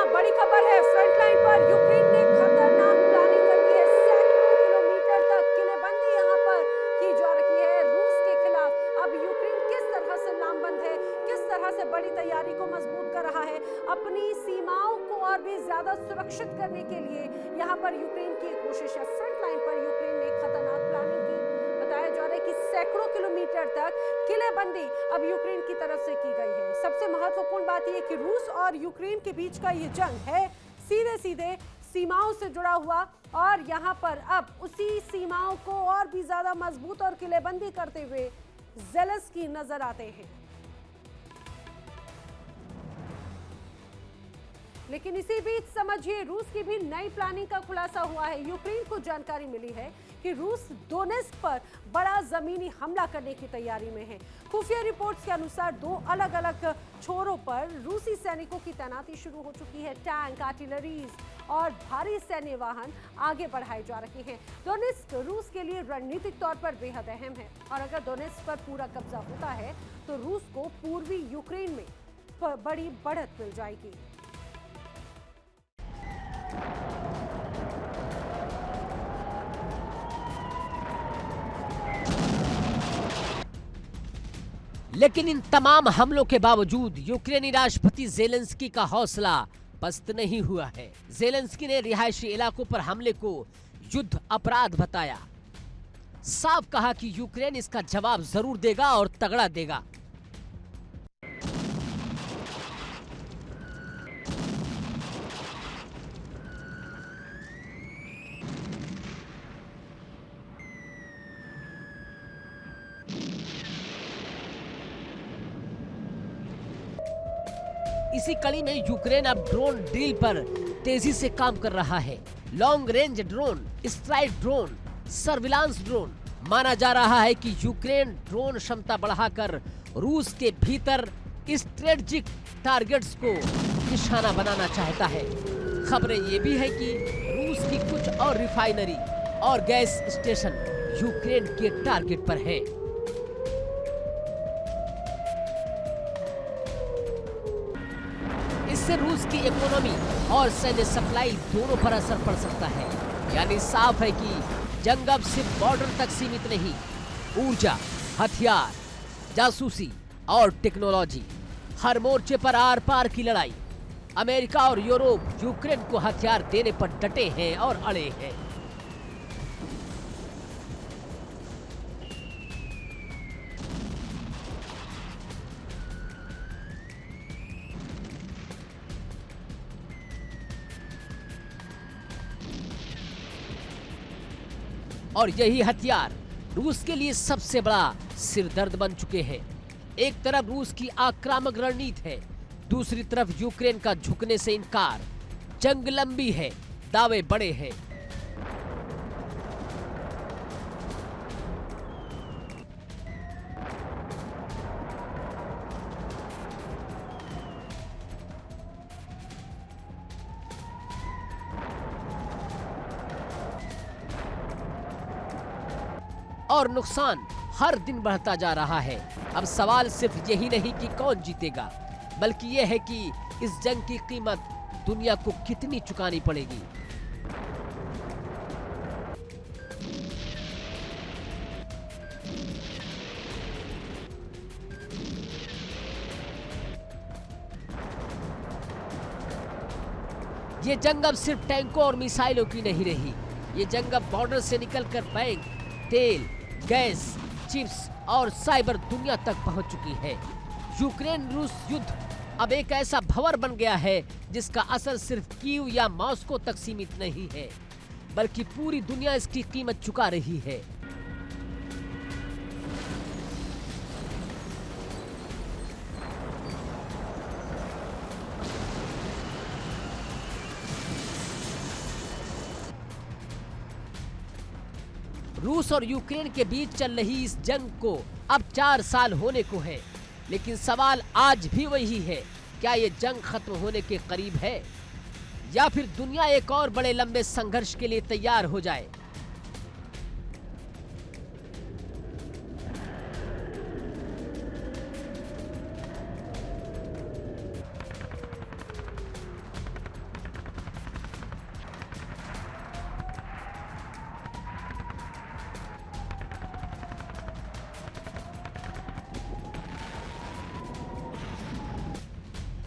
बड़ी खबर है, फ्रंटलाइन पर यूक्रेन ने खतरनाक प्लानिंग कर दी है। सैकड़ों किलोमीटर तक किलेबंदी यहां पर की जा रही है रूस के खिलाफ। अब यूक्रेन किस तरह से लामबंद है, किस तरह से बड़ी तैयारी को मजबूत कर रहा है, अपनी सीमाओं को और भी ज्यादा सुरक्षित करने के लिए यहां पर यूक्रेन की कोशिश है। फ्रंटलाइन पर यूक्रेन ने खतरनाक प्लानिंग की। बताया जा रहा है कि सैकड़ों किलोमीटर तक किलेबंदी अब यूक्रेन की तरफ से की गई है। सबसे महत्वपूर्ण बात यह कि रूस और यूक्रेन के बीच का ये जंग है सीधे सीधे सीमाओं से जुड़ा हुआ, और यहां पर अब उसी सीमाओं को और भी ज्यादा मजबूत और किलेबंदी करते हुए ज़ेलेंस्की नजर आते हैं। लेकिन इसी बीच समझिए रूस की भी नई प्लानिंग का खुलासा हुआ है। यूक्रेन को जानकारी मिली है कि रूस डोनेस्क पर बड़ा जमीनी हमला करने की तैयारी में है। खुफिया रिपोर्ट्स के अनुसार दो अलग अलग छोरों पर रूसी सैनिकों की तैनाती शुरू हो चुकी है। टैंक, आर्टिलरीज और भारी सैन्य वाहन आगे बढ़ाए जा रहे हैं। डोनेस्क रूस के लिए रणनीतिक तौर पर बेहद अहम है, और अगर डोनेस्क पर पूरा कब्जा होता है तो रूस को पूर्वी यूक्रेन में बड़ी बढ़त मिल जाएगी। लेकिन इन तमाम हमलों के बावजूद यूक्रेनी राष्ट्रपति ज़ेलेंस्की का हौसला पस्त नहीं हुआ है। ज़ेलेंस्की ने रिहायशी इलाकों पर हमले को युद्ध अपराध बताया। साफ कहा कि यूक्रेन इसका जवाब जरूर देगा और तगड़ा देगा। इसी कड़ी में यूक्रेन अब ड्रोन डील पर तेजी से काम कर रहा है। Long range drone, strike drone, surveillance drone. माना जा रहा है कि यूक्रेन ड्रोन क्षमता बढ़ाकर रूस के भीतर स्ट्रेटेजिक टारगेट्स को निशाना बनाना चाहता है। खबरें ये भी है कि रूस की कुछ और रिफाइनरी और गैस स्टेशन यूक्रेन के टारगेट पर है। इससे रूस की इकोनॉमी और सैन्य सप्लाई दोनों पर असर पड़ सकता है। यानी साफ है कि जंग अब सिर्फ बॉर्डर तक सीमित नहीं, ऊर्जा, हथियार, जासूसी और टेक्नोलॉजी, हर मोर्चे पर आर पार की लड़ाई। अमेरिका और यूरोप यूक्रेन को हथियार देने पर डटे हैं और अड़े हैं। और यही हथियार रूस के लिए सबसे बड़ा सिरदर्द बन चुके हैं। एक तरफ रूस की आक्रामक रणनीति है, दूसरी तरफ यूक्रेन का झुकने से इनकार। जंग लंबी है, दावे बड़े हैं। और नुकसान हर दिन बढ़ता जा रहा है। अब सवाल सिर्फ यही नहीं कि कौन जीतेगा, बल्कि यह है कि इस जंग की कीमत दुनिया को कितनी चुकानी पड़ेगी। ये जंग अब सिर्फ टैंकों और मिसाइलों की नहीं रही। ये जंग अब बॉर्डर से निकलकर बैंक, तेल, गैस, चिप्स और साइबर दुनिया तक पहुंच चुकी है। यूक्रेन रूस युद्ध अब एक ऐसा भंवर बन गया है जिसका असर सिर्फ कीव या मॉस्को तक सीमित नहीं है, बल्कि पूरी दुनिया इसकी कीमत चुका रही है। रूस और यूक्रेन के बीच चल रही इस जंग को अब 4 साल होने को है, लेकिन सवाल आज भी वही है, क्या ये जंग खत्म होने के करीब है या फिर दुनिया एक और बड़े लंबे संघर्ष के लिए तैयार हो जाए।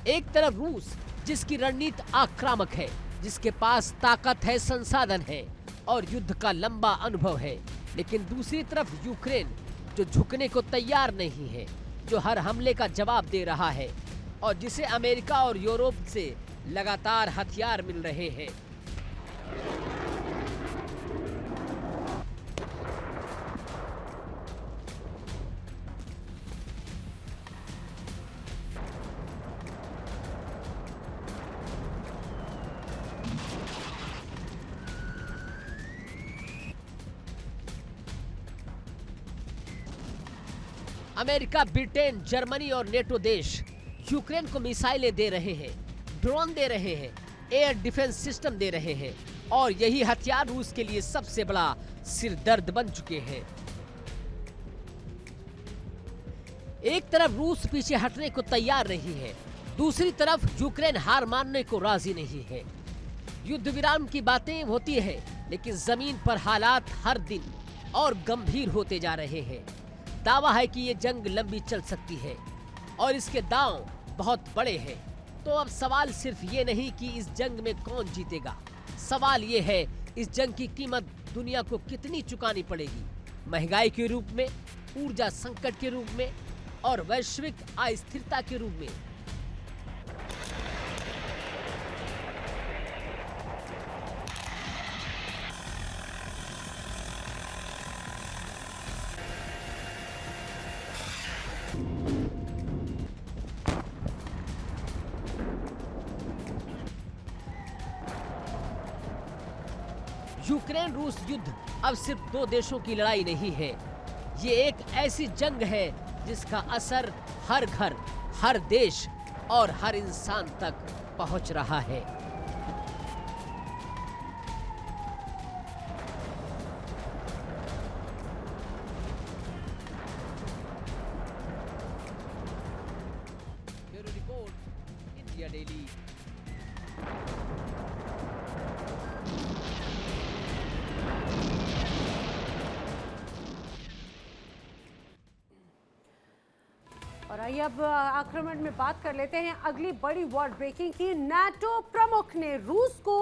एक तरफ रूस जिसकी रणनीति आक्रामक है, जिसके पास ताकत है, संसाधन है और युद्ध का लंबा अनुभव है, लेकिन दूसरी तरफ यूक्रेन जो झुकने को तैयार नहीं है, जो हर हमले का जवाब दे रहा है और जिसे अमेरिका और यूरोप से लगातार हथियार मिल रहे हैं। अमेरिका, ब्रिटेन, जर्मनी और नेटो देश यूक्रेन को मिसाइलें दे रहे हैं, ड्रोन दे रहे हैं, एयर डिफेंस सिस्टम दे रहे हैं और यही हथियार रूस के लिए सबसे बड़ा सिरदर्द बन चुके हैं। एक तरफ रूस पीछे हटने को तैयार नहीं है, दूसरी तरफ यूक्रेन हार मानने को राजी नहीं है। युद्ध विराम की बातें होती है, लेकिन जमीन पर हालात हर दिन और गंभीर होते जा रहे हैं। दावा है कि ये जंग लंबी चल सकती है और इसके दांव बहुत बड़े हैं। तो अब सवाल सिर्फ ये नहीं कि इस जंग में कौन जीतेगा, सवाल ये है इस जंग की कीमत दुनिया को कितनी चुकानी पड़ेगी, महंगाई के रूप में, ऊर्जा संकट के रूप में और वैश्विक अस्थिरता के रूप में। यूक्रेन रूस युद्ध अब सिर्फ दो देशों की लड़ाई नहीं है, ये एक ऐसी जंग है जिसका असर हर घर, हर देश और हर इंसान तक पहुंच रहा है। Bureau report, India daily. और आइए अब आक्रमण में बात कर लेते हैं अगली बड़ी वॉर ब्रेकिंग की। नाटो प्रमुख ने रूस को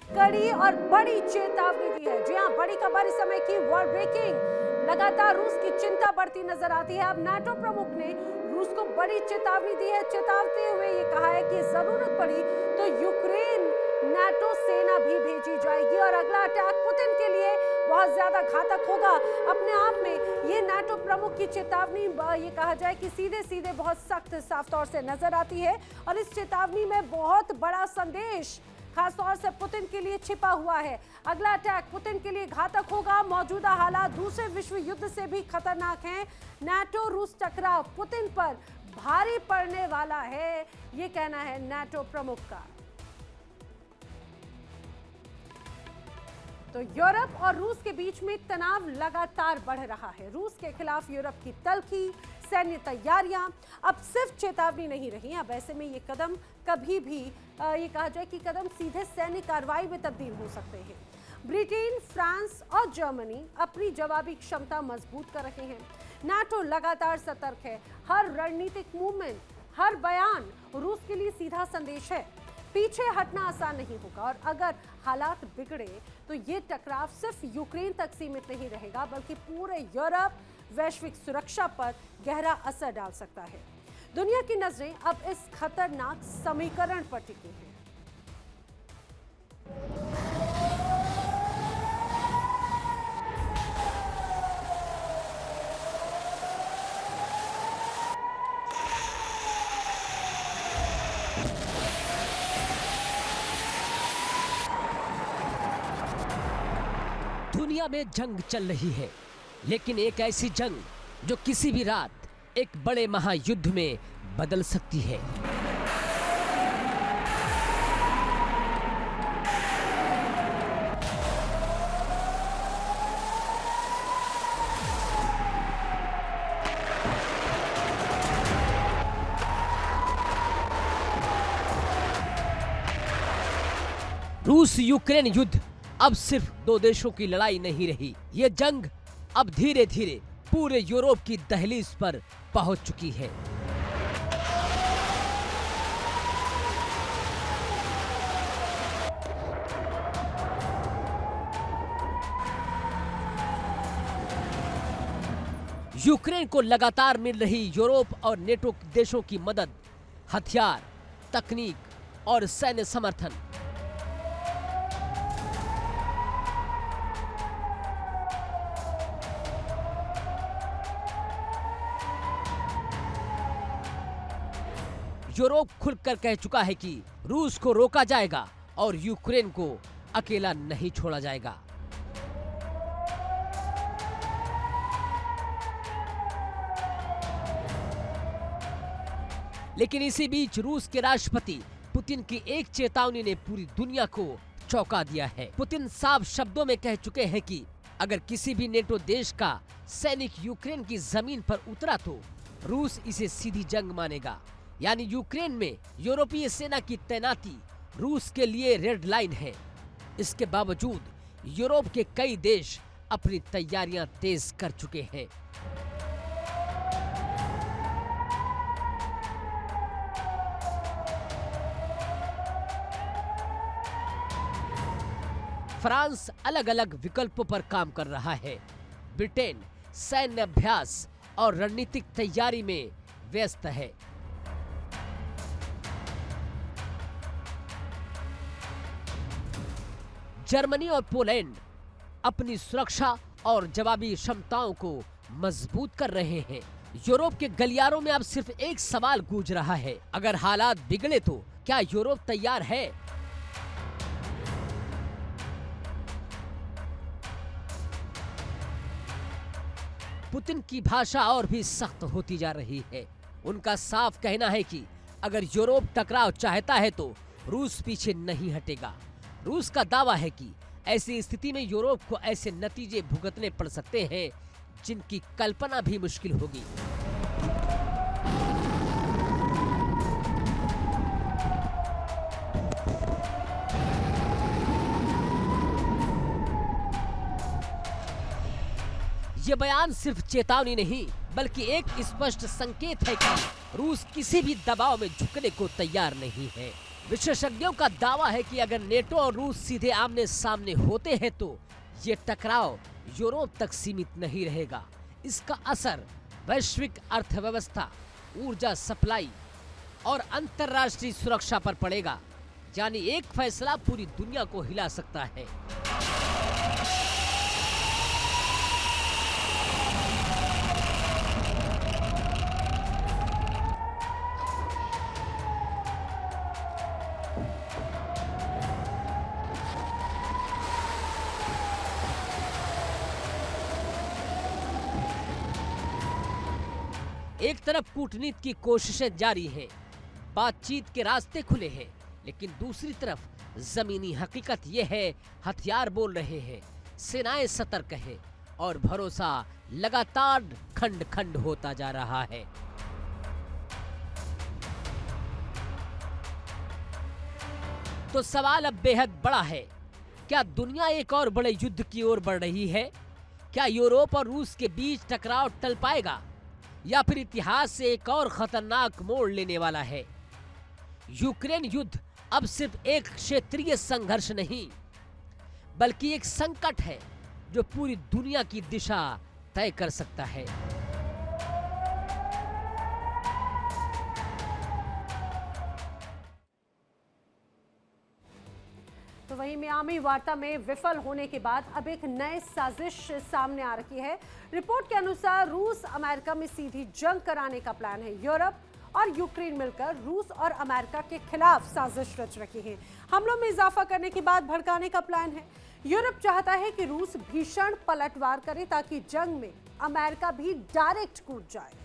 कड़ी और बड़ी चेतावनी दी है। जी हां, बड़ी खबर इस समय की वॉर ब्रेकिंग। लगातार रूस की चिंता बढ़ती नजर आती है। अब नाटो प्रमुख ने रूस को बड़ी चेतावनी दी है। चेतावते हुए ये कहा है कि जरूरत पड़ी तो यूक्रेन नाटो सेना भी भेजी जाएगी और अगला अटैक पुतिन के लिए बहुत ज्यादा घातक होगा। अपने आप में ये नाटो प्रमुख की चेतावनी ये कहा जाए कि सीधे सीधे बहुत सख्त साफ तौर से नजर आती है और इस चेतावनी में बहुत बड़ा संदेश खास तौर से पुतिन के लिए छिपा हुआ है। अगला अटैक पुतिन के लिए घातक होगा। मौजूदा हालात दूसरे विश्व युद्ध से भी खतरनाक हैं। नाटो रूस टकराव पुतिन पर भारी पड़ने वाला है, ये कहना है नाटो प्रमुख का। तो यूरोप और रूस के बीच में तनाव लगातार बढ़ रहा है। रूस के खिलाफ यूरोप की तल्खी, सैन्य तैयारियां अब सिर्फ चेतावनी नहीं रही। अब ऐसे में ये कदम कभी भी ये कहा जाए कि कदम सीधे सैन्य कार्रवाई में तब्दील हो सकते हैं। ब्रिटेन, फ्रांस और जर्मनी अपनी जवाबी क्षमता मजबूत कर रहे हैं। नाटो लगातार सतर्क है। हर रणनीतिक मूवमेंट, हर बयान रूस के लिए सीधा संदेश है। पीछे हटना आसान नहीं होगा और अगर हालात बिगड़े तो ये टकराव सिर्फ यूक्रेन तक सीमित नहीं रहेगा, बल्कि पूरे यूरोप, वैश्विक सुरक्षा पर गहरा असर डाल सकता है। दुनिया की नजरें अब इस खतरनाक समीकरण पर टिकी हैं। दुनिया में जंग चल रही है, लेकिन एक ऐसी जंग जो किसी भी रात एक बड़े महायुद्ध में बदल सकती है। रूस यूक्रेन युद्ध अब सिर्फ दो देशों की लड़ाई नहीं रही। ये जंग अब धीरे धीरे पूरे यूरोप की दहलीज पर पहुंच चुकी है। यूक्रेन को लगातार मिल रही यूरोप और नेटो देशों की मदद, हथियार, तकनीक और सैन्य समर्थन। यूरोप खुलकर कह चुका है कि रूस को रोका जाएगा और यूक्रेन को अकेला नहीं छोड़ा जाएगा। लेकिन इसी बीच रूस के राष्ट्रपति पुतिन की एक चेतावनी ने पूरी दुनिया को चौंका दिया है। पुतिन साफ शब्दों में कह चुके हैं कि अगर किसी भी नेटो देश का सैनिक यूक्रेन की जमीन पर उतरा तो रूस इसे सीधी जंग मानेगा। यानी यूक्रेन में यूरोपीय सेना की तैनाती रूस के लिए रेड लाइन है। इसके बावजूद यूरोप के कई देश अपनी तैयारियां तेज कर चुके हैं। फ्रांस अलग अलग विकल्पों पर काम कर रहा है। ब्रिटेन सैन्य अभ्यास और रणनीतिक तैयारी में व्यस्त है। जर्मनी और पोलैंड अपनी सुरक्षा और जवाबी क्षमताओं को मजबूत कर रहे हैं। यूरोप के गलियारों में अब सिर्फ एक सवाल गूंज रहा है, अगर हालात बिगड़े तो क्या यूरोप तैयार है? पुतिन की भाषा और भी सख्त होती जा रही है। उनका साफ कहना है कि अगर यूरोप टकराव चाहता है तो रूस पीछे नहीं हटेगा। रूस का दावा है कि ऐसी स्थिति में यूरोप को ऐसे नतीजे भुगतने पड़ सकते हैं जिनकी कल्पना भी मुश्किल होगी। ये बयान सिर्फ चेतावनी नहीं बल्कि एक स्पष्ट संकेत है कि रूस किसी भी दबाव में झुकने को तैयार नहीं है। विशेषज्ञों का दावा है कि अगर नेटो और रूस सीधे आमने सामने होते हैं तो ये टकराव यूरोप तक सीमित नहीं रहेगा। इसका असर वैश्विक अर्थव्यवस्था, ऊर्जा सप्लाई और अंतर्राष्ट्रीय सुरक्षा पर पड़ेगा। यानी एक फैसला पूरी दुनिया को हिला सकता है। एक तरफ कूटनीति की कोशिशें जारी हैं, बातचीत के रास्ते खुले हैं, लेकिन दूसरी तरफ जमीनी हकीकत यह है, हथियार बोल रहे हैं, सेनाएं सतर्क हैं और भरोसा लगातार खंड खंड होता जा रहा है। तो सवाल अब बेहद बड़ा है, क्या दुनिया एक और बड़े युद्ध की ओर बढ़ रही है? क्या यूरोप और रूस के बीच टकराव टल पाएगा या फिर इतिहास से एक और खतरनाक मोड़ लेने वाला है? यूक्रेन युद्ध अब सिर्फ एक क्षेत्रीय संघर्ष नहीं बल्कि एक संकट है जो पूरी दुनिया की दिशा तय कर सकता है। तो वहीं मियामी वार्ता में विफल होने के बाद अब एक नई साजिश सामने आ रही है। रिपोर्ट के अनुसार रूस अमेरिका में सीधी जंग कराने का प्लान है। यूरोप और यूक्रेन मिलकर रूस और अमेरिका के खिलाफ साजिश रच रही है। हमलों में इजाफा करने की बात भड़काने का प्लान है। यूरोप चाहता है कि रूस भीषण पलटवार करे ताकि जंग में अमेरिका भी डायरेक्ट कूद जाए।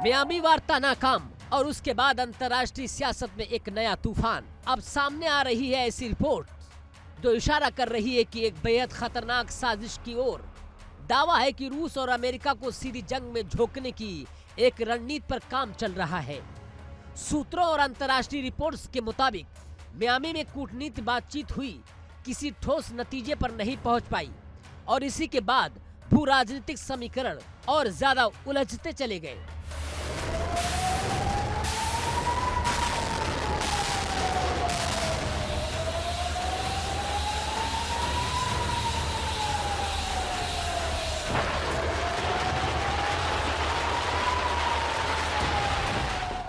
मियामी वार्ता नाकाम और उसके बाद अंतर्राष्ट्रीय सियासत में एक नया तूफान। अब सामने आ रही है ऐसी रिपोर्ट जो इशारा कर रही है कि एक बेहद खतरनाक साजिश की ओर दावा है कि रूस और अमेरिका को सीधी जंग में झोंकने की एक रणनीति पर काम चल रहा है। सूत्रों और अंतर्राष्ट्रीय रिपोर्ट्स के मुताबिक मियामी में कूटनीतिक बातचीत हुई, किसी ठोस नतीजे पर नहीं पहुंच पाई और इसी के बाद भू राजनीतिक समीकरण और ज्यादा उलझते चले गए।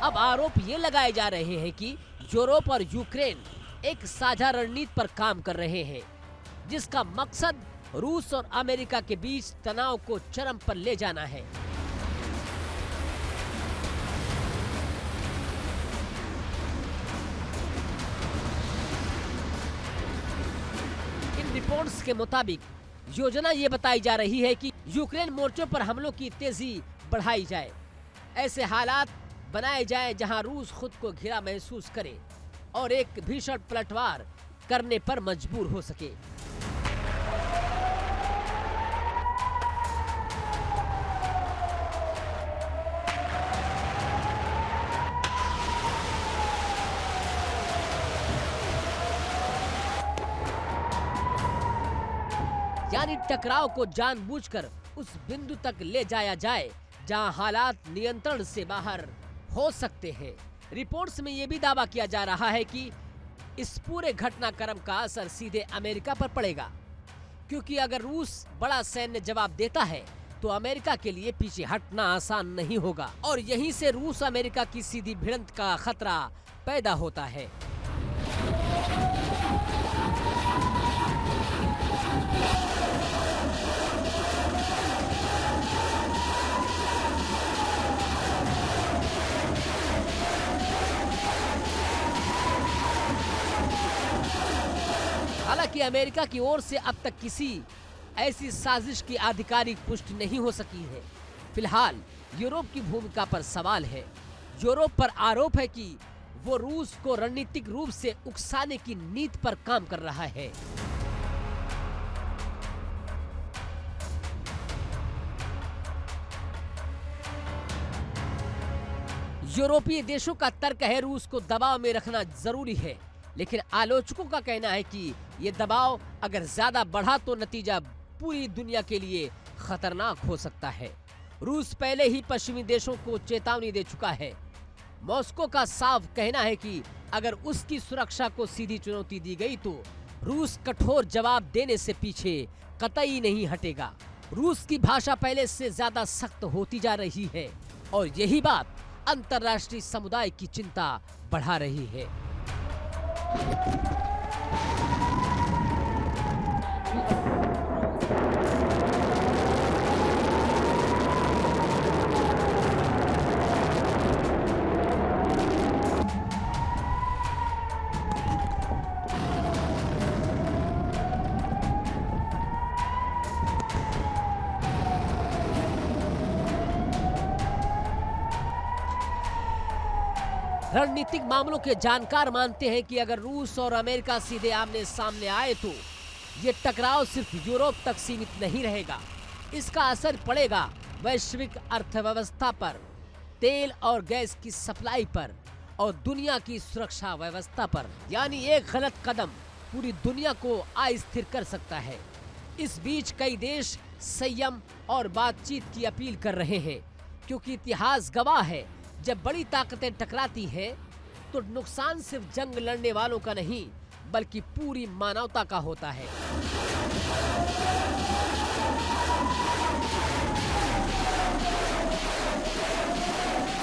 अब आरोप ये लगाए जा रहे हैं कि यूरोप और यूक्रेन एक साझा रणनीति पर काम कर रहे हैं, जिसका मकसद रूस और अमेरिका के बीच तनाव को चरम पर ले जाना है। इन रिपोर्ट्स के मुताबिक योजना ये बताई जा रही है कि यूक्रेन मोर्चों पर हमलों की तेजी बढ़ाई जाए, ऐसे हालात बनाए जाए जहां रूस खुद को घिरा महसूस करे और एक भीषण पलटवार करने पर मजबूर हो सके। यानी टकराव को जानबूझकर उस बिंदु तक ले जाया जाए जहां हालात नियंत्रण से बाहर हो सकते हैं। रिपोर्ट्स में यह भी दावा किया जा रहा है कि इस पूरे घटनाक्रम का असर सीधे अमेरिका पर पड़ेगा, क्योंकि अगर रूस बड़ा सैन्य जवाब देता है तो अमेरिका के लिए पीछे हटना आसान नहीं होगा और यहीं से रूस अमेरिका की सीधी भिड़ंत का खतरा पैदा होता है। हालांकि अमेरिका की ओर से अब तक किसी ऐसी साजिश की आधिकारिक पुष्टि नहीं हो सकी है। फिलहाल यूरोप की भूमिका पर सवाल है। यूरोप पर आरोप है कि वो रूस को रणनीतिक रूप से उकसाने की नीति पर काम कर रहा है। यूरोपीय देशों का तर्क है रूस को दबाव में रखना जरूरी है, लेकिन आलोचकों का कहना है कि ये दबाव अगर ज्यादा बढ़ा तो नतीजा पूरी दुनिया के लिए खतरनाक हो सकता है। रूस पहले ही पश्चिमी देशों को चेतावनी दे चुका है। मॉस्को का साफ कहना है कि अगर उसकी सुरक्षा को सीधी चुनौती दी गई तो रूस कठोर जवाब देने से पीछे कतई नहीं हटेगा। रूस की भाषा पहले से ज्यादा सख्त होती जा रही है और यही बात अंतर्राष्ट्रीय समुदाय की चिंता बढ़ा रही है। रणनीतिक मामलों के जानकार मानते हैं कि अगर रूस और अमेरिका सीधे आमने सामने आए तो ये टकराव सिर्फ यूरोप तक सीमित नहीं रहेगा। इसका असर पड़ेगा वैश्विक अर्थव्यवस्था पर, तेल और गैस की सप्लाई पर और दुनिया की सुरक्षा व्यवस्था पर। यानी एक गलत कदम पूरी दुनिया को अस्थिर कर सकता है। इस बीच कई देश संयम और बातचीत की अपील कर रहे हैं, क्योंकि इतिहास गवाह है जब बड़ी ताकतें टकराती हैं तो नुकसान सिर्फ जंग लड़ने वालों का नहीं बल्कि पूरी मानवता का होता है।